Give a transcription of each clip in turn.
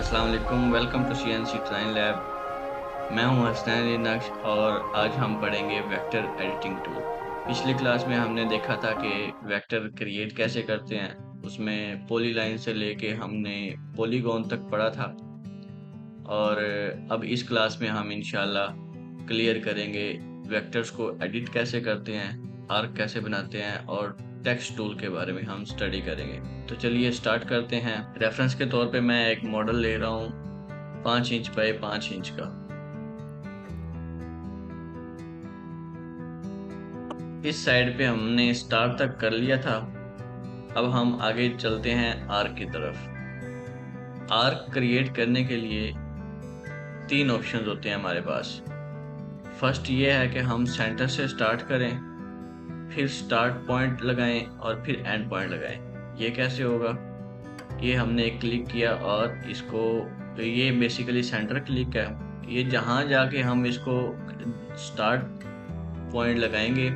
अस्सलाम वालेकुम, welcome to CNC trine lab. मैं हूं हसनैन नक्श और आज हम पढ़ेंगे वेक्टर एडिटिंग टूल। पिछली क्लास में हमने देखा था कि वेक्टर क्रिएट कैसे करते हैं। उसमें पॉलीलाइन से लेके हमने पॉलीगॉन तक पढ़ा था और अब इस क्लास में हम इंशाल्लाह क्लियर करेंगे वेक्टर्स को एडिट कैसे करते हैं, आर्क कैसे बनाते हैं और टेक्स्ट टूल के बारे में हम स्टडी करेंगे। तो चलिए स्टार्ट करते हैं। रेफरेंस के तौर पे मैं एक मॉडल ले रहा हूँ 5 इंच बाय 5 इंच का। इस साइड पे हमने स्टार्ट तक कर लिया था। अब हम आगे चलते हैं आर्क की तरफ। आर्क क्रिएट करने के लिए 3 ऑप्शंस होते हैं हमारे पास। फर्स्ट ये है कि हम सेंटर से स्टार्ट करें, फिर स्टार्ट पॉइंट लगाएं और फिर एंड पॉइंट लगाएं। ये कैसे होगा? ये हमने एक क्लिक किया और इसको, तो ये बेसिकली सेंटर क्लिक है। ये जहाँ जाके हम इसको स्टार्ट पॉइंट लगाएंगे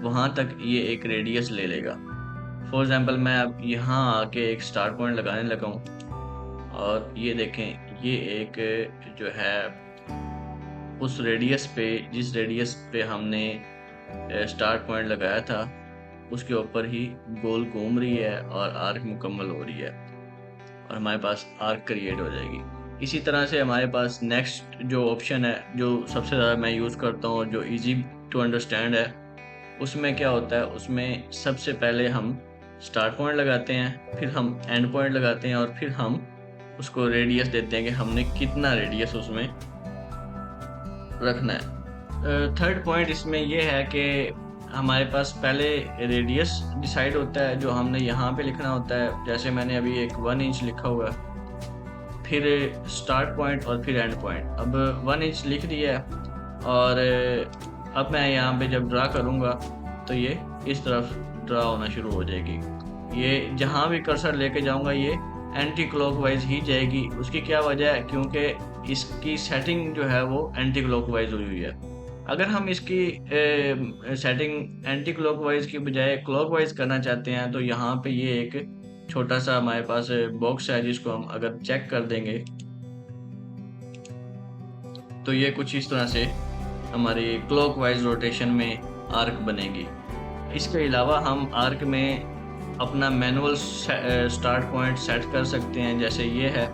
वहाँ तक ये एक रेडियस ले लेगा। फॉर एग्जांपल मैं अब यहाँ आके एक स्टार्ट पॉइंट लगाने लगा हूँ और ये देखें, ये एक जो है उस रेडियस पे, जिस रेडियस पे हमने स्टार्ट पॉइंट लगाया था उसके ऊपर ही गोल घूम रही है और आर्क मुकम्मल हो रही है और हमारे पास आर्क क्रिएट हो जाएगी। इसी तरह से हमारे पास नेक्स्ट जो ऑप्शन है, जो सबसे ज़्यादा मैं यूज़ करता हूँ, जो इजी टू अंडरस्टैंड है, उसमें क्या होता है, उसमें सबसे पहले हम स्टार्ट पॉइंट लगाते हैं, फिर हम एंड पॉइंट लगाते हैं और फिर हम उसको रेडियस देते हैं कि हमने कितना रेडियस उसमें रखना है। थर्ड पॉइंट इसमें ये है कि हमारे पास पहले रेडियस डिसाइड होता है जो हमने यहाँ पे लिखना होता है। जैसे मैंने अभी एक 1 इंच लिखा हुआ है, फिर स्टार्ट पॉइंट और फिर एंड पॉइंट। अब 1 इंच लिख दिया है और अब मैं यहाँ पे जब ड्रा करूँगा तो ये इस तरफ ड्रा होना शुरू हो जाएगी। ये जहाँ भी कर्सर लेके जाऊँगा ये एंटी क्लॉकवाइज ही जाएगी। उसकी क्या वजह है? क्योंकि इसकी सेटिंग जो है वो एंटी क्लॉकवाइज हुई हुई है। अगर हम इसकी सेटिंग एंटी क्लॉकवाइज की बजाय क्लॉकवाइज करना चाहते हैं तो यहाँ पे ये एक छोटा सा हमारे पास बॉक्स है जिसको हम अगर चेक कर देंगे तो ये कुछ इस तरह से हमारी क्लॉकवाइज रोटेशन में आर्क बनेगी। इसके अलावा हम आर्क में अपना मैनुअल स्टार्ट पॉइंट सेट कर सकते हैं, जैसे ये है।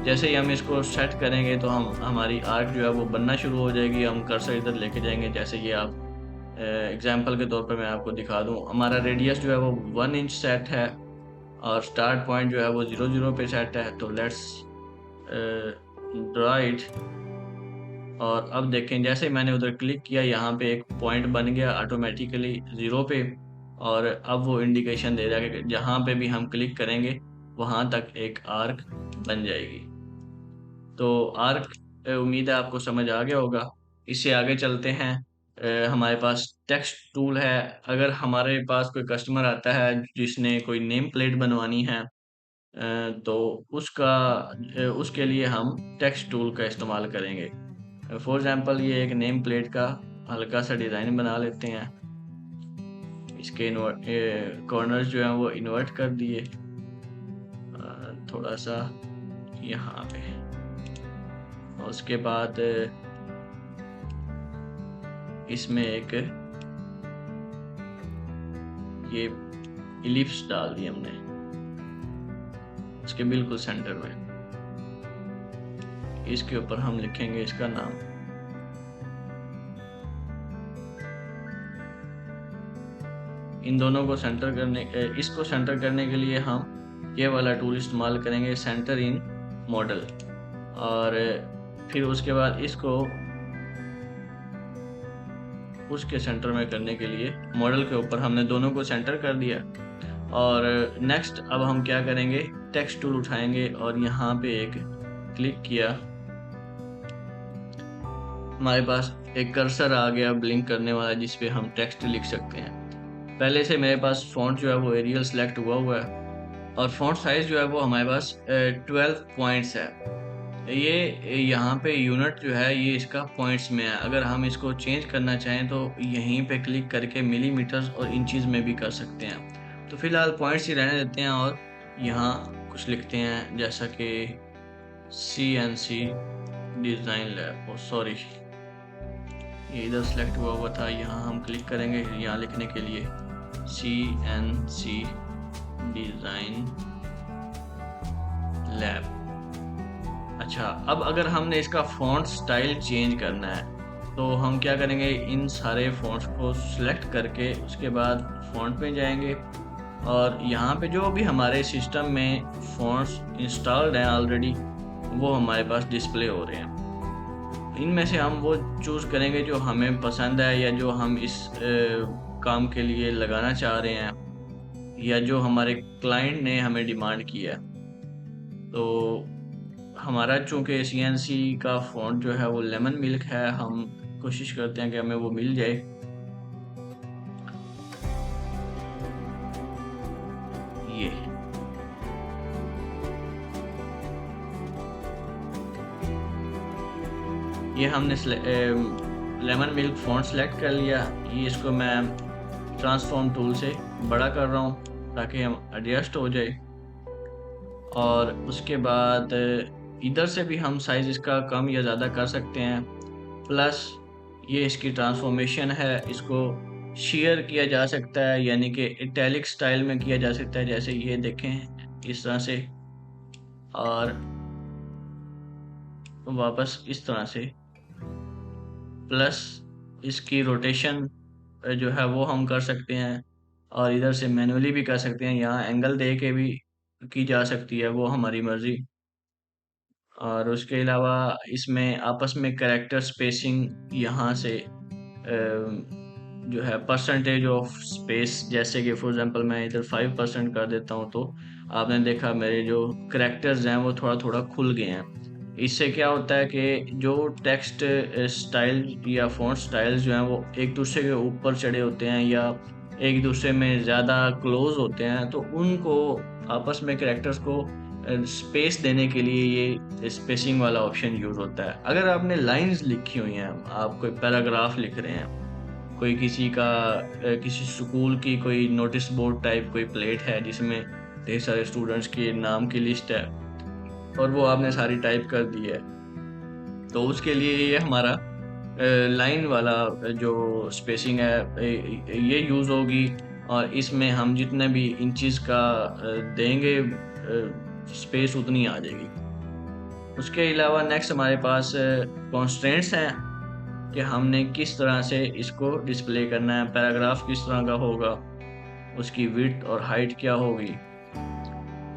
जैसे ही हम इसको सेट करेंगे तो हमारी आर्क जो है वो बनना शुरू हो जाएगी। हम कर्सर इधर लेके जाएंगे, जैसे ये आप एग्जांपल के तौर पर मैं आपको दिखा दूं। हमारा रेडियस जो है वो 1 इंच सेट है और स्टार्ट पॉइंट जो है वो 0 पे सेट है। तो लेट्स ड्रा इट। और अब देखें, जैसे मैंने उधर क्लिक किया यहाँ पे एक पॉइंट बन गया ऑटोमेटिकली 0 पे और अब वो इंडिकेशन दे रहा है कि जहाँ पे भी हम क्लिक करेंगे वहाँ तक एक आर्क बन जाएगी। तो आर्क, उम्मीद है आपको समझ आ गया होगा। इससे आगे चलते हैं। हमारे पास टेक्स्ट टूल है। अगर हमारे पास कोई कस्टमर आता है जिसने कोई नेम प्लेट बनवानी है तो उसके लिए हम टेक्स्ट टूल का इस्तेमाल करेंगे। फॉर एग्जांपल ये एक नेम प्लेट का हल्का सा डिज़ाइन बना लेते हैं। इसके कॉर्नर्स जो हैं वो इन्वर्ट कर दिए थोड़ा सा यहाँ पे। और उसके बाद इसमें एक ये इलिप्स डाल दी हमने इसके बिल्कुल सेंटर में। इसके ऊपर हम लिखेंगे इसका नाम। इन दोनों को सेंटर करने, इसको सेंटर करने के लिए हम ये वाला टूल इस्तेमाल करेंगे, सेंटर इन मॉडल। और फिर उसके बाद इसको उसके सेंटर में करने के लिए मॉडल के ऊपर हमने दोनों को सेंटर कर दिया। और नेक्स्ट अब हम क्या करेंगे, टेक्स्ट टूल उठाएंगे और यहाँ पे एक क्लिक किया, हमारे पास एक कर्सर आ गया ब्लिंक करने वाला जिस पे हम टेक्स्ट लिख सकते हैं। पहले से मेरे पास फ़ॉन्ट जो है वो एरियल सेलेक्ट हुआ है और फ़ॉन्ट साइज़ जो है वो हमारे पास 12 पॉइंट्स है। ये यहाँ पे यूनिट जो है ये इसका पॉइंट्स में है। अगर हम इसको चेंज करना चाहें तो यहीं पे क्लिक करके मिलीमीटर्स और इंचज़ में भी कर सकते हैं। तो फ़िलहाल पॉइंट्स ही रहने देते हैं और यहाँ कुछ लिखते हैं, जैसा कि CNC डिज़ाइन लैब, ओ सॉरी, ये इधर सेलेक्ट हुआ था। यहाँ हम क्लिक करेंगे यहाँ लिखने के लिए CNC डिज़ाइन लैब। अच्छा, अब अगर हमने इसका फ़ॉन्ट स्टाइल चेंज करना है तो हम क्या करेंगे, इन सारे फ़ॉन्ट्स को सिलेक्ट करके उसके बाद फ़ॉन्ट पे जाएंगे और यहाँ पे जो भी हमारे सिस्टम में फ़ॉन्ट्स इंस्टॉल्ड हैं ऑलरेडी, वो हमारे पास डिस्प्ले हो रहे हैं। इनमें से हम वो चूज़ करेंगे जो हमें पसंद है या जो हम इस काम के लिए लगाना चाह रहे हैं या जो हमारे क्लाइंट ने हमें डिमांड किया है। तो हमारा चूँकि CNC का फ़ॉन्ट जो है वो लेमन मिल्क है, हम कोशिश करते हैं कि हमें वो मिल जाए। ये हमने लेमन मिल्क फ़ॉन्ट सेलेक्ट कर लिया। ये इसको मैं ट्रांसफॉर्म टूल से बड़ा कर रहा हूँ ताकि हम एडजस्ट हो जाए। और उसके बाद इधर से भी हम साइज़ इसका कम या ज़्यादा कर सकते हैं। प्लस ये इसकी ट्रांसफॉर्मेशन है, इसको शेयर किया जा सकता है, यानी कि इटैलिक स्टाइल में किया जा सकता है, जैसे ये देखें इस तरह से, और वापस इस तरह से। प्लस इसकी रोटेशन जो है वो हम कर सकते हैं और इधर से मैनुअली भी कर सकते हैं, यहाँ एंगल दे के भी की जा सकती है, वो हमारी मर्ज़ी। और उसके अलावा इसमें आपस में कैरेक्टर स्पेसिंग यहाँ से जो है परसेंटेज ऑफ स्पेस, जैसे कि फॉर एग्जांपल मैं इधर 5% कर देता हूँ तो आपने देखा मेरे जो कैरेक्टर्स हैं वो थोड़ा थोड़ा खुल गए हैं। इससे क्या होता है कि जो टेक्स्ट स्टाइल या फ़ॉन्ट स्टाइल्स जो हैं वो एक दूसरे के ऊपर चढ़े होते हैं या एक दूसरे में ज़्यादा क्लोज होते हैं, तो उनको आपस में कैरेक्टर्स को स्पेस देने के लिए ये स्पेसिंग वाला ऑप्शन यूज़ होता है। अगर आपने लाइंस लिखी हुई हैं, आप कोई पैराग्राफ लिख रहे हैं, कोई किसी का किसी स्कूल की कोई नोटिस बोर्ड टाइप कोई प्लेट है जिसमें ढेर सारे स्टूडेंट्स के नाम की लिस्ट है और वो आपने सारी टाइप कर दी है, तो उसके लिए ये हमारा लाइन वाला जो स्पेसिंग है ये यूज़ होगी। और इसमें हम जितने भी इंचेस का देंगे स्पेस उतनी आ जाएगी। उसके अलावा नेक्स्ट हमारे पास कॉन्स्ट्रेंट्स हैं कि हमने किस तरह से इसको डिस्प्ले करना है, पैराग्राफ किस तरह का होगा, उसकी विड्थ और हाइट क्या होगी।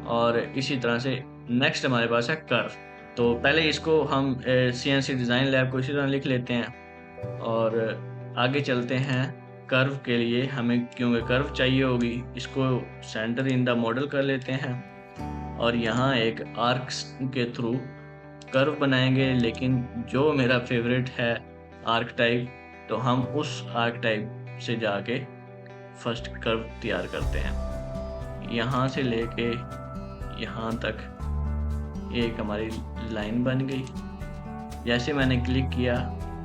और इसी तरह से नेक्स्ट हमारे पास है कर्व। तो पहले इसको हम CNC डिज़ाइन लैब को इसी तरह लिख लेते हैं और आगे चलते हैं। कर्व के लिए हमें क्योंकि कर्व चाहिए होगी, इसको सेंटर इन द मॉडल कर लेते हैं और यहाँ एक आर्क्स के थ्रू कर्व बनाएंगे। लेकिन जो मेरा फेवरेट है आर्क टाइप, तो हम उस आर्क टाइप से जाके फर्स्ट कर्व तैयार करते हैं। यहाँ से लेके यहाँ तक एक हमारी लाइन बन गई। जैसे मैंने क्लिक किया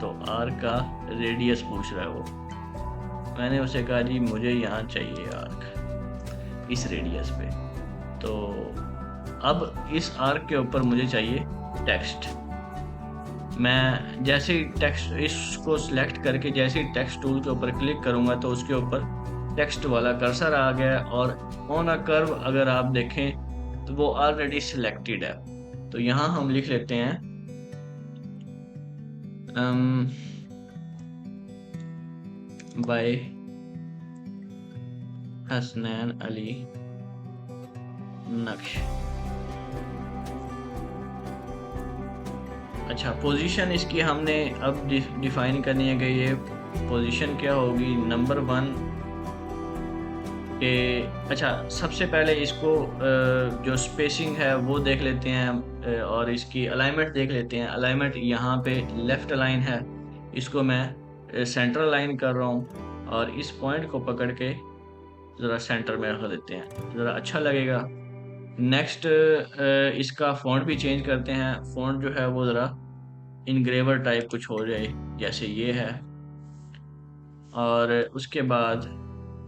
तो आर्क का रेडियस पूछ रहा है वो, मैंने उसे कहा जी मुझे यहाँ चाहिए आर्क इस रेडियस पे। तो अब इस आर्क के ऊपर मुझे चाहिए टेक्स्ट। मैं जैसे ही टेक्स्ट इसको सिलेक्ट करके जैसे ही टेक्स्ट टूल के ऊपर क्लिक करूँगा तो उसके ऊपर टेक्स्ट वाला कर्सर आ गया और ऑन अ कर्व अगर आप देखें तो वो ऑलरेडी सिलेक्टेड है। तो यहाँ हम लिख लेते हैं बाय हसनैन अली नक्श। अच्छा, पोजीशन इसकी हमने अब डिफाइन करनी है कि ये पोजीशन क्या होगी। नंबर 1 के अच्छा, सबसे पहले इसको जो स्पेसिंग है वो देख लेते हैं और इसकी अलाइनमेंट देख लेते हैं। अलाइनमेंट यहाँ पे लेफ़्ट अलाइन है, इसको मैं सेंटर अलाइन कर रहा हूँ और इस पॉइंट को पकड़ के ज़रा सेंटर में रख देते हैं, ज़रा अच्छा लगेगा। नेक्स्ट इसका फ़ॉन्ट भी चेंज करते हैं। फ़ॉन्ट जो है वो ज़रा इनग्रेवर टाइप कुछ हो जाए, जैसे ये है। और उसके बाद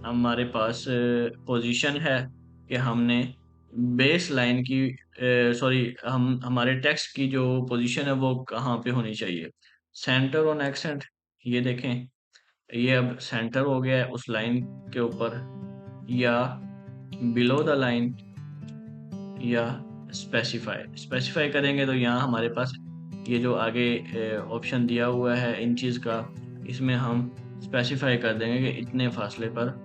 हमारे पास पोजीशन है कि हमने बेस लाइन की सॉरी हम हमारे टेक्स्ट की जो पोजीशन है वो कहाँ पे होनी चाहिए। सेंटर ऑन एक्सेंट, ये देखें, ये अब सेंटर हो गया है उस लाइन के ऊपर, या बिलो द लाइन, या स्पेसिफाई। स्पेसिफाई करेंगे तो यहाँ हमारे पास ये जो आगे ऑप्शन दिया हुआ है इंचेस का, इसमें हम स्पेसिफाई कर देंगे कि इतने फासले पर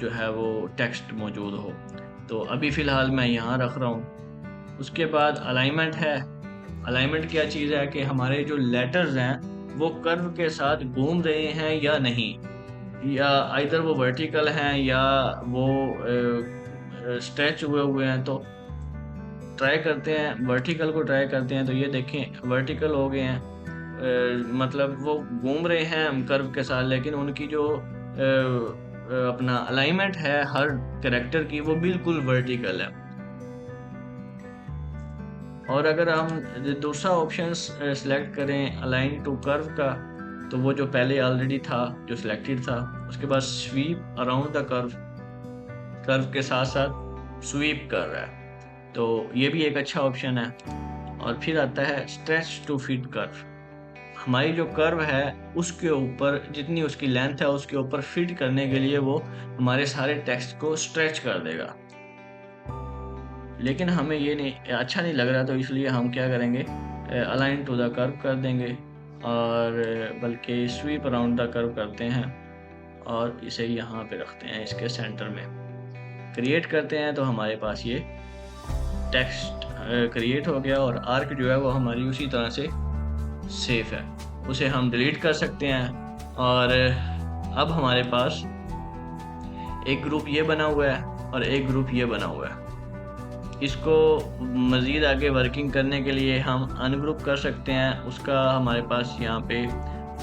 जो है वो टेक्स्ट मौजूद हो। तो अभी फ़िलहाल मैं यहाँ रख रहा हूँ। उसके बाद अलाइनमेंट है। अलाइनमेंट क्या चीज़ है कि हमारे जो लेटर्स हैं वो कर्व के साथ घूम रहे हैं या नहीं, या आइदर वो वर्टिकल हैं या वो स्ट्रेच हुए हुए हैं। तो ट्राई करते हैं, वर्टिकल को ट्राई करते हैं, तो ये देखें वर्टिकल हो गए हैं। मतलब वो घूम रहे हैं कर्व के साथ, लेकिन उनकी जो अपना अलाइनमेंट है हर कैरेक्टर की वो बिल्कुल वर्टिकल है। और अगर हम दूसरा ऑप्शन सेलेक्ट करें अलाइन टू कर्व का, तो वो जो पहले ऑलरेडी था जो सिलेक्टेड था, उसके बाद sweep around the curve, curve के साथ साथ स्वीप कर रहा है, तो ये भी एक अच्छा ऑप्शन है। और फिर आता है स्ट्रेच टू फिट कर्व। हमारी जो कर्व है उसके ऊपर जितनी उसकी लेंथ है उसके ऊपर फिट करने के लिए वो हमारे सारे टेक्स्ट को स्ट्रेच कर देगा। लेकिन हमें ये नहीं अच्छा नहीं लग रहा, तो इसलिए हम क्या करेंगे, अलाइन टू द कर्व कर देंगे, और बल्कि स्वीप अराउंड द कर्व करते हैं और इसे यहाँ पे रखते हैं इसके सेंटर में। क्रिएट करते हैं तो हमारे पास ये टेक्स्ट क्रिएट हो गया, और आर्क जो है वो हमारी उसी तरह से सेफ है। उसे हम डिलीट कर सकते हैं। और अब हमारे पास एक ग्रुप ये बना हुआ है और एक ग्रुप ये बना हुआ है। इसको मज़ीद आगे वर्किंग करने के लिए हम अनग्रुप कर सकते हैं। उसका हमारे पास यहाँ पे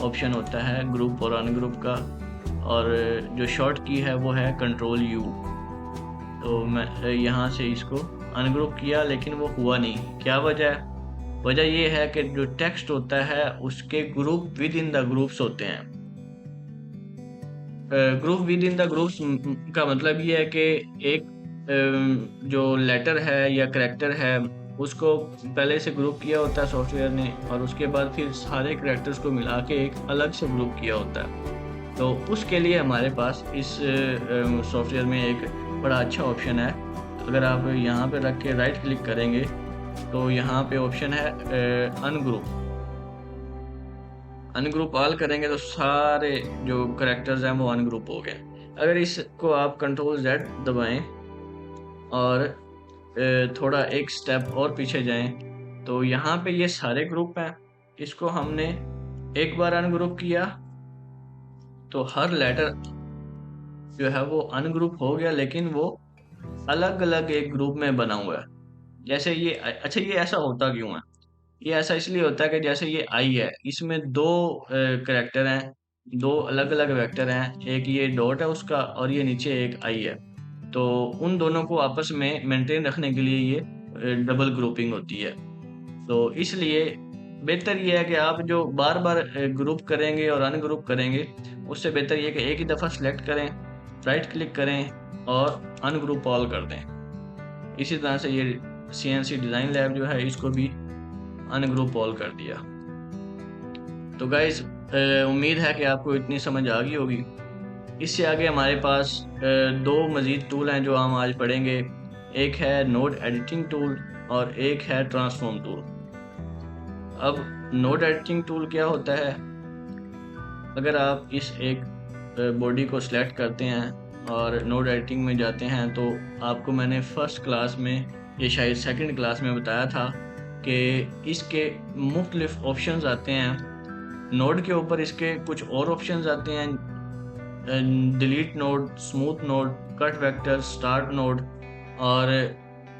ऑप्शन होता है ग्रुप और अनग्रुप का, और जो शॉर्ट की है वो है कंट्रोल यू। तो मैं यहाँ से इसको अनग्रुप किया, लेकिन वो हुआ नहीं। क्या वजह है? वजह ये है कि जो टेक्स्ट होता है उसके group with in the groups होते हैं। Group with in the groups का मतलब ये है कि एक जो लेटर है या करैक्टर है उसको पहले से ग्रुप किया होता है सॉफ्टवेयर ने, और उसके बाद फिर सारे करैक्टर्स को मिला के एक अलग से ग्रुप किया होता है। तो उसके लिए हमारे पास इस सॉफ्टवेयर में एक बड़ा अच्छा ऑप्शन है। अगर आप यहाँ पे रख के राइट क्लिक करेंगे तो यहाँ पे ऑप्शन है अनग्रुप। अनग्रुप ऑल करेंगे तो सारे जो करैक्टर्स हैं वो अनग्रुप हो गए। अगर इसको आप कंट्रोल Z दबाएं और थोड़ा एक स्टेप और पीछे जाएं, तो यहाँ पे ये सारे ग्रुप हैं। इसको हमने एक बार अनग्रुप किया तो हर लेटर जो है वो अनग्रुप हो गया, लेकिन वो अलग अलग एक ग्रुप में बना हुआ है। जैसे ये अच्छा, ये ऐसा होता क्यों है? ये ऐसा इसलिए होता है कि जैसे ये आई है, इसमें दो करैक्टर हैं, दो अलग अलग वेक्टर हैं, एक ये डॉट है उसका और ये नीचे एक आई है। तो उन दोनों को आपस में मेंटेन रखने के लिए ये डबल ग्रुपिंग होती है। तो इसलिए बेहतर ये है कि आप जो बार बार ग्रुप करेंगे और अनग्रुप करेंगे, उससे बेहतर ये है कि एक ही दफ़ा सेलेक्ट करें, राइट क्लिक करें और अनग्रुप ऑल कर दें। इसी तरह से ये CNC डिज़ाइन लैब जो है इसको भी अनग्रुप ऑल कर दिया। तो गाइस उम्मीद है कि आपको इतनी समझ आ गई होगी। इससे आगे हमारे पास दो मज़ीद टूल हैं जो हम आज पढ़ेंगे। एक है नोड एडिटिंग टूल और एक है ट्रांसफॉर्म टूल। अब नोड एडिटिंग टूल क्या होता है? अगर आप इस एक बॉडी को सिलेक्ट करते हैं और नोड एडिटिंग में जाते हैं, तो आपको मैंने फर्स्ट क्लास में, ये शायद सेकंड क्लास में बताया था कि इसके मुख्तलिफ ऑप्शंस आते हैं। नोड के ऊपर इसके कुछ और ऑप्शंस आते हैं, delete node, smooth node, cut vector, start node. और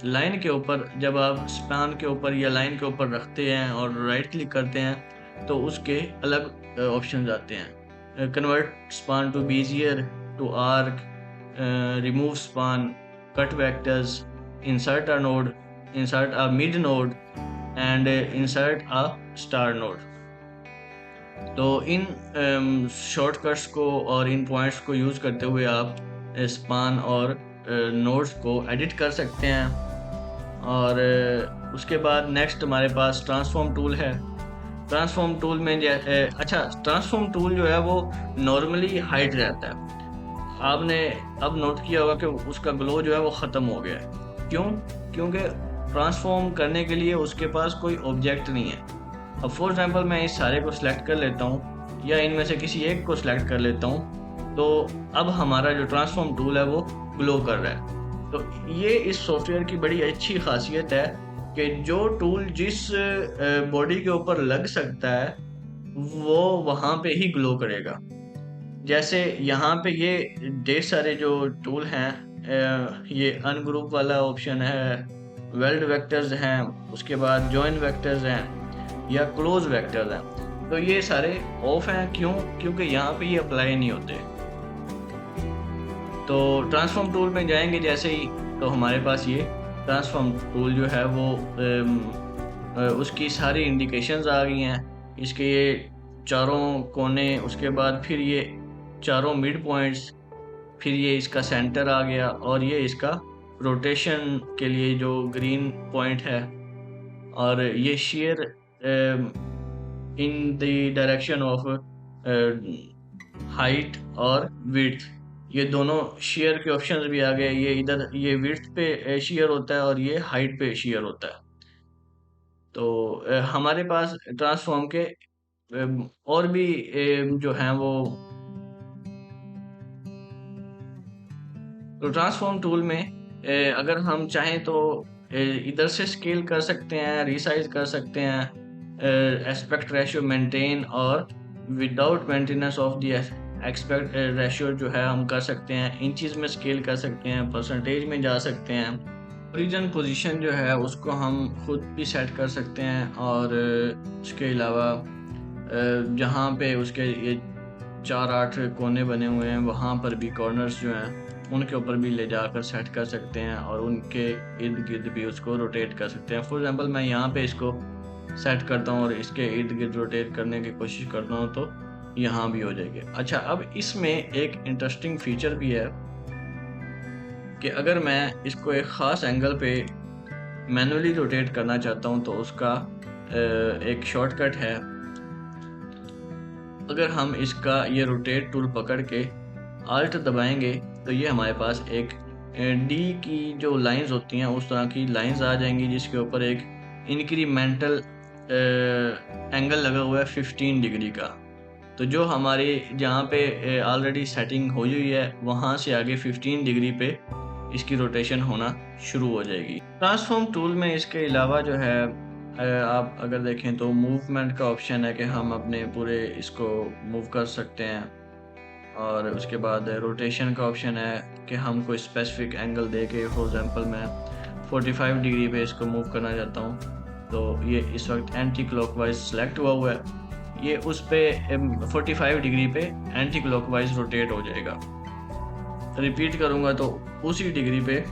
लाइन के ऊपर जब आप स्पैन के ऊपर या लाइन के ऊपर रखते हैं और राइट क्लिक करते हैं तो उसके अलग ऑप्शंस आते हैं। Convert span to Bezier, to arc, remove span, cut vectors, insert a node, insert a mid node and insert a star node. तो इन शॉर्टकट्स को और इन पॉइंट्स को यूज़ करते हुए आप स्पान और नोड्स को एडिट कर सकते हैं। और उसके बाद नेक्स्ट हमारे पास ट्रांसफॉर्म टूल है। ट्रांसफॉर्म टूल में अच्छा, ट्रांसफॉर्म टूल जो है वो नॉर्मली हाइड रहता है। आपने अब नोट किया होगा कि उसका ग्लो जो है वो ख़त्म हो गया है। क्यों? क्योंकि ट्रांसफॉर्म करने के लिए उसके पास कोई ऑब्जेक्ट नहीं है। अब फॉर एग्जांपल मैं इस सारे को सिलेक्ट कर लेता हूँ या इनमें से किसी एक को सिलेक्ट कर लेता हूँ, तो अब हमारा जो ट्रांसफॉर्म टूल है वो ग्लो कर रहा है। तो ये इस सॉफ्टवेयर की बड़ी अच्छी खासियत है कि जो टूल जिस बॉडी के ऊपर लग सकता है वो वहाँ पे ही ग्लो करेगा। जैसे यहाँ पे ये ढेर सारे जो टूल हैं, ये अनग्रुप वाला ऑप्शन है, वेल्ड वेक्टर्स हैं, उसके बाद जॉइन वेक्टर्स हैं या क्लोज वेक्टर्स हैं। तो ये सारे ऑफ हैं। क्यों? क्योंकि यहाँ पे ये अप्लाई नहीं होते। तो ट्रांसफॉर्म टूल में जाएंगे जैसे ही, तो हमारे पास ये ट्रांसफॉर्म टूल जो है वो उसकी सारी इंडिकेशंस आ गई हैं। इसके ये चारों कोने, उसके बाद फिर ये चारों मिड पॉइंट्स, फिर ये इसका सेंटर आ गया और ये इसका रोटेशन के लिए जो ग्रीन पॉइंट है, और ये share in the direction of height और विड्थ, ये दोनों शेयर के ऑप्शंस भी आ गए। ये इधर ये विड्थ पे शेयर होता है और ये हाइट पे शेयर होता है। तो हमारे पास ट्रांसफॉर्म के और भी जो हैं वो, तो ट्रांसफॉर्म टूल में अगर हम चाहें तो इधर से स्केल कर सकते हैं, रिसाइज कर सकते हैं, एस्पेक्ट रेशियो मेंटेन, और without maintenance of the aspect ratio जो है हम कर सकते हैं। इंचेस में स्केल कर सकते हैं, परसेंटेज में जा सकते हैं। ओरिजिन पोजीशन जो है उसको हम खुद भी सेट कर सकते हैं। और उसके अलावा जहाँ पे उसके ये 4-8 कोने बने हुए हैं वहाँ पर भी कॉर्नर्स जो हैं उनके ऊपर भी ले जाकर सेट कर सकते हैं और उनके इर्द गिर्द भी उसको रोटेट कर सकते हैं। फॉर एग्जांपल मैं यहाँ पे इसको सेट करता हूँ और इसके इर्द गिर्द रोटेट करने की कोशिश करता हूँ तो यहाँ भी हो जाएगी। अच्छा, अब इसमें एक इंटरेस्टिंग फीचर भी है कि अगर मैं इसको एक ख़ास एंगल पे मैनुअली रोटेट करना चाहता हूँ तो उसका एक शॉर्टकट है। अगर हम इसका ये रोटेट टूल पकड़ के आल्ट दबाएंगे तो ये हमारे पास एक डी की जो लाइंस होती हैं उस तरह की लाइंस आ जाएंगी जिसके ऊपर एक इंक्रीमेंटल एंगल लगा हुआ है 15 डिग्री का। तो जो हमारे जहाँ पे ऑलरेडी सेटिंग हुई हुई है वहाँ से आगे 15 डिग्री पे इसकी रोटेशन होना शुरू हो जाएगी। ट्रांसफॉर्म टूल में इसके अलावा जो है आप अगर देखें तो मूवमेंट का ऑप्शन है कि हम अपने पूरे इसको मूव कर सकते हैं। और उसके बाद रोटेशन का ऑप्शन है कि हम कोई स्पेसिफिक एंगल दे के, फॉर एग्जांपल मैं 45 डिग्री पे इसको मूव करना चाहता हूँ तो ये इस वक्त एंटी क्लॉकवाइज सेलेक्ट हुआ है, ये उस पे 45 डिग्री पे एंटी क्लॉकवाइज रोटेट हो जाएगा। रिपीट करूँगा तो उसी डिग्री पे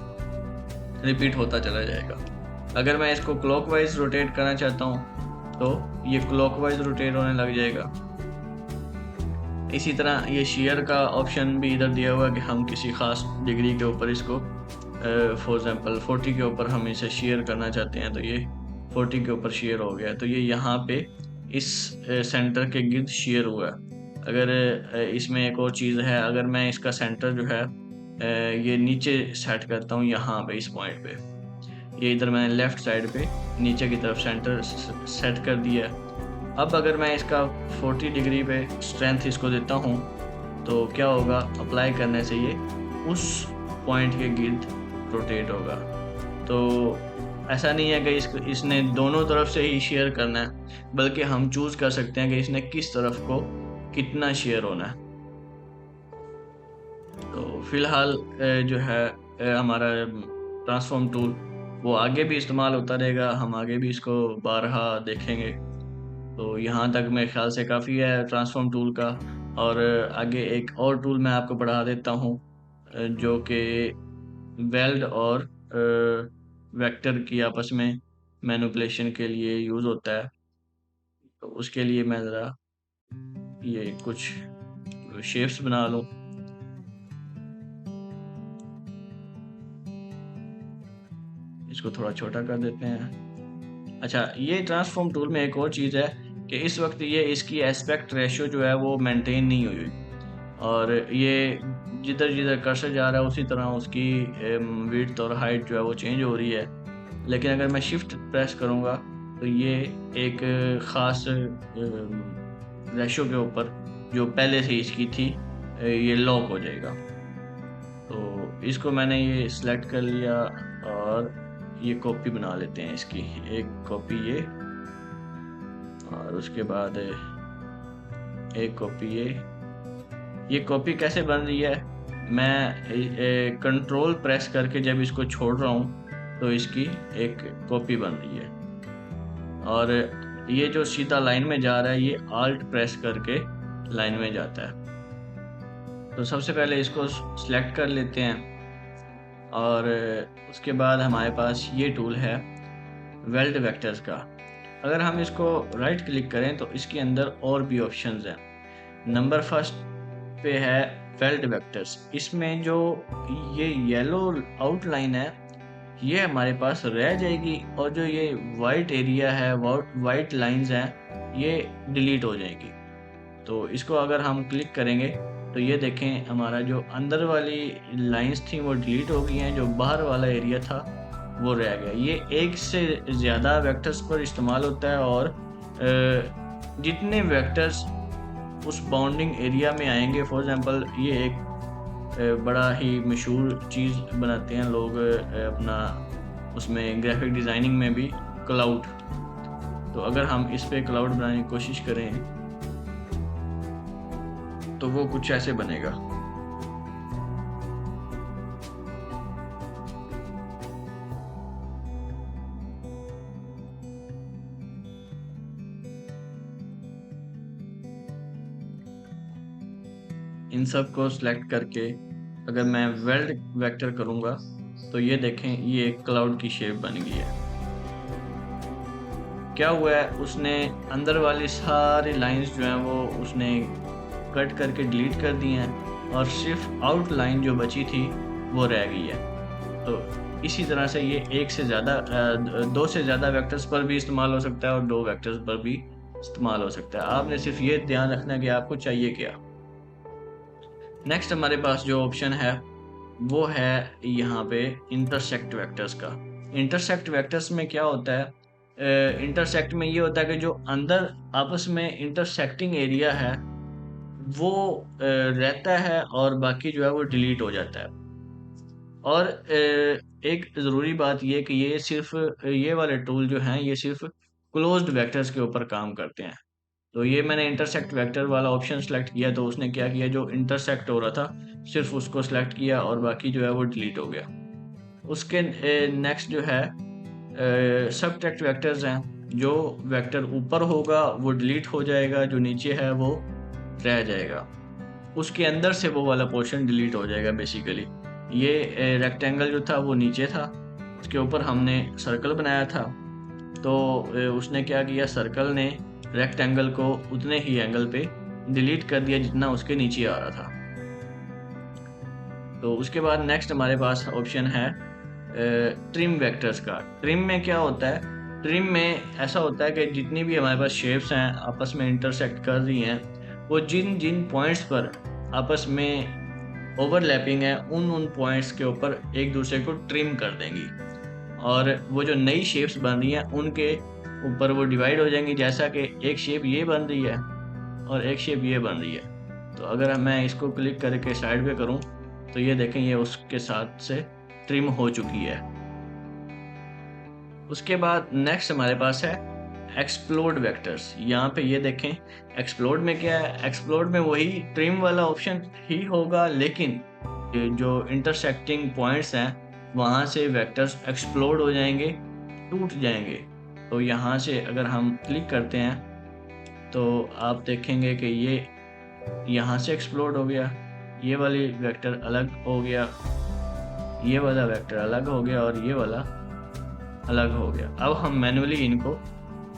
रिपीट होता चला जाएगा। अगर मैं इसको क्लॉकवाइज रोटेट करना चाहता हूँ तो ये क्लॉकवाइज रोटेट होने लग जाएगा। इसी तरह ये शेयर का ऑप्शन भी इधर दिया हुआ है कि हम किसी ख़ास डिग्री के ऊपर इसको फॉर एग्जांपल 40 के ऊपर हम इसे शेयर करना चाहते हैं तो ये 40 के ऊपर शेयर हो गया। तो ये यहाँ पे इस सेंटर के गिर्द शेयर हुआ है। अगर इसमें एक और चीज़ है, अगर मैं इसका सेंटर जो है ये नीचे सेट करता हूँ यहाँ पे इस पॉइंट पे, ये इधर मैंने लेफ़्ट साइड पे नीचे की तरफ सेंटर सेट कर दिया है। अब अगर मैं इसका 40 डिग्री पे स्ट्रेंथ इसको देता हूँ तो क्या होगा, अप्लाई करने से ये उस पॉइंट के गिर्द रोटेट होगा। तो ऐसा नहीं है कि इसने दोनों तरफ से ही शेयर करना है, बल्कि हम चूज़ कर सकते हैं कि इसने किस तरफ को कितना शेयर होना है। तो फ़िलहाल जो है हमारा ट्रांसफॉर्म टूल वो आगे भी इस्तेमाल होता रहेगा, हम आगे भी इसको बारहा देखेंगे। तो यहाँ तक मेरे ख़्याल से काफ़ी है ट्रांसफॉर्म टूल का। और आगे एक और टूल मैं आपको पढ़ा देता हूँ जो कि वेल्ड और वेक्टर की आपस में मैनिपुलेशन के लिए यूज़ होता है। तो उसके लिए मैं ज़रा ये कुछ शेप्स बना लूँ। इसको थोड़ा छोटा कर देते हैं। अच्छा, ये ट्रांसफॉर्म टूल में एक और चीज़ है कि इस वक्त ये इसकी एस्पेक्ट रेशो जो है वो मेंटेन नहीं हुई, और ये जिधर जिधर कर्सर जा रहा है उसी तरह उसकी विड्थ और हाइट जो है वो चेंज हो रही है। लेकिन अगर मैं शिफ्ट प्रेस करूँगा तो ये एक ख़ास रेशो के ऊपर जो पहले से इसकी थी ये लॉक हो जाएगा। तो इसको मैंने ये सिलेक्ट कर लिया और ये कॉपी बना लेते हैं इसकी, एक कॉपी ये, और उसके बाद एक कॉपी ये कॉपी कैसे बन रही है, मैं कंट्रोल प्रेस करके जब इसको छोड़ रहा हूँ तो इसकी एक कॉपी बन रही है। और ये जो सीधा लाइन में जा रहा है ये आल्ट प्रेस करके लाइन में जाता है। तो सबसे पहले इसको सिलेक्ट कर लेते हैं, और उसके बाद हमारे पास ये टूल है वेल्ड वेक्टर्स का। अगर हम इसको राइट क्लिक करें तो इसके अंदर और भी ऑप्शंस हैं। नंबर फर्स्ट पे है वेल्ड वेक्टर्स। इसमें जो ये येलो आउटलाइन है ये हमारे पास रह जाएगी, और जो ये वाइट एरिया है, वाइट लाइंस हैं, ये डिलीट हो जाएगी। तो इसको अगर हम क्लिक करेंगे तो ये देखें हमारा जो अंदर वाली लाइंस थी वो डिलीट हो गई हैं, जो बाहर वाला एरिया था वो रह गया। ये एक से ज़्यादा वेक्टर्स पर इस्तेमाल होता है, और जितने वेक्टर्स उस बाउंडिंग एरिया में आएंगे, फॉर एग्जांपल ये एक बड़ा ही मशहूर चीज़ बनाते हैं लोग अपना उसमें ग्राफिक डिज़ाइनिंग में भी, क्लाउड। तो अगर हम इस पे क्लाउड बनाने की कोशिश करें तो वो कुछ ऐसे बनेगा। इन सब को सिलेक्ट करके अगर मैं वेल्ड वेक्टर करूंगा तो ये देखें ये एक क्लाउड की शेप बन गई है। क्या हुआ है, उसने अंदर वाली सारी लाइंस जो हैं वो उसने कट करके डिलीट कर दी हैं, और सिर्फ आउटलाइन जो बची थी वो रह गई है। तो इसी तरह से ये एक से ज़्यादा दो से ज़्यादा वेक्टर्स पर भी इस्तेमाल हो सकता है और दो वेक्टर्स पर भी इस्तेमाल हो सकता है। आपने सिर्फ ये ध्यान रखना कि आपको चाहिए क्या। नेक्स्ट हमारे पास जो ऑप्शन है वो है यहाँ पे इंटरसेक्ट वेक्टर्स का। इंटरसेक्ट वेक्टर्स में क्या होता है, इंटरसेक्ट में ये होता है कि जो अंदर आपस में इंटरसेक्टिंग एरिया है वो रहता है, और बाकी जो है वो डिलीट हो जाता है। और एक ज़रूरी बात ये कि ये सिर्फ ये वाले टूल जो हैं ये सिर्फ क्लोज्ड वेक्टर्स के ऊपर काम करते हैं। तो ये मैंने इंटरसेक्ट वेक्टर वाला ऑप्शन सेलेक्ट किया, तो उसने क्या किया, जो इंटरसेक्ट हो रहा था सिर्फ उसको सेलेक्ट किया और बाकी जो है वो डिलीट हो गया। उसके नेक्स्ट जो है सबट्रैक्ट वेक्टर्स हैं। जो वेक्टर ऊपर होगा वो डिलीट हो जाएगा, जो नीचे है वो रह जाएगा। उसके अंदर से वो वाला पोर्शन डिलीट हो जाएगा बेसिकली। ये रेक्टेंगल जो था वो नीचे था, उसके ऊपर हमने सर्कल बनाया था, तो उसने क्या किया, सर्कल ने रेक्टेंगल को उतने ही एंगल पे डिलीट कर दिया जितना उसके नीचे आ रहा था। तो उसके बाद नेक्स्ट हमारे पास ऑप्शन है ट्रिम वेक्टर्स का। ट्रिम में क्या होता है, ट्रिम में ऐसा होता है कि जितनी भी हमारे पास शेप्स हैं आपस में इंटरसेक्ट कर रही हैं, वो जिन जिन पॉइंट्स पर आपस में ओवरलैपिंग है उन पॉइंट्स के ऊपर एक दूसरे को ट्रिम कर देंगी, और वो जो नई शेप्स बन रही हैं उनके ऊपर वो डिवाइड हो जाएंगी। जैसा कि एक शेप ये बन रही है और एक शेप ये बन रही है। तो अगर मैं इसको क्लिक करके साइड पे करूं तो ये देखें ये उसके साथ से ट्रिम हो चुकी है। उसके बाद नेक्स्ट हमारे पास है एक्सप्लोड वेक्टर्स। यहाँ पे ये देखें एक्सप्लोड में क्या है, एक्सप्लोड में वही ट्रिम वाला ऑप्शन ही होगा, लेकिन जो इंटरसेक्टिंग पॉइंट्स हैं वहाँ से वेक्टर्स एक्सप्लोड हो जाएंगे, टूट जाएंगे। तो यहाँ से अगर हम क्लिक करते हैं तो आप देखेंगे कि ये यहाँ से एक्सप्लोड हो गया, ये वाली वेक्टर अलग हो गया, ये वाला वेक्टर अलग हो गया और ये वाला अलग हो गया। अब हम मैन्युअली इनको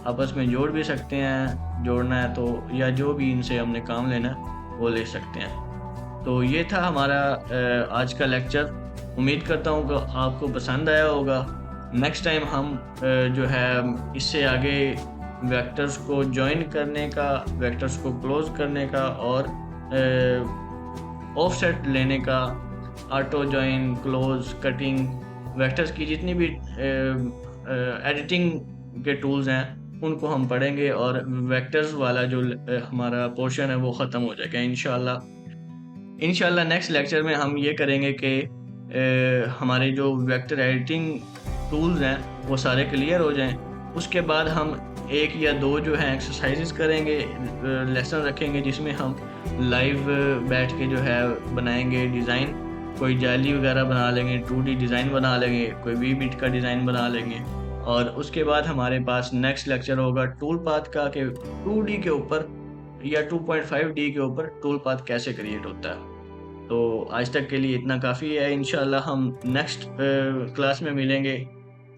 आपस में जोड़ भी सकते हैं, जोड़ना है तो, या जो भी इनसे हमने काम लेना है वो ले सकते हैं। तो ये था हमारा आज का लेक्चर। उम्मीद करता हूँ कि आपको पसंद आया होगा। नेक्स्ट टाइम हम जो है इससे आगे वेक्टर्स को जॉइन करने का, वेक्टर्स को क्लोज करने का और ऑफसेट लेने का, auto join, close, cutting, vectors की जितनी भी एडिटिंग के टूल्स हैं उनको हम पढ़ेंगे और वेक्टर्स वाला जो हमारा पोर्शन है वो ख़त्म हो जाएगा इंशाल्लाह। नेक्स्ट लेक्चर में हम ये करेंगे कि हमारे जो वेक्टर एडिटिंग टूल्स हैं वो सारे क्लियर हो जाएं। उसके बाद हम एक या दो जो है एक्सरसाइजेस करेंगे, लेसन रखेंगे जिसमें हम लाइव बैठ के जो है बनाएंगे डिज़ाइन, कोई जाली वगैरह बना लेंगे, 2D डिज़ाइन बना लेंगे, कोई वी बिट का डिज़ाइन बना लेंगे। और उसके बाद हमारे पास नेक्स्ट लेक्चर होगा टूल पाथ का कि 2D के ऊपर या 2.5D के ऊपर टूल पाथ कैसे क्रिएट होता है। तो आज तक के लिए इतना काफ़ी है। इंशाल्लाह हम नेक्स्ट क्लास में मिलेंगे।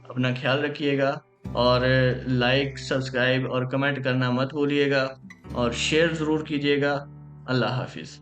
अपना ख्याल रखिएगा और लाइक, सब्सक्राइब और कमेंट करना मत भूलिएगा और शेयर ज़रूर कीजिएगा। अल्लाह हाफिज़।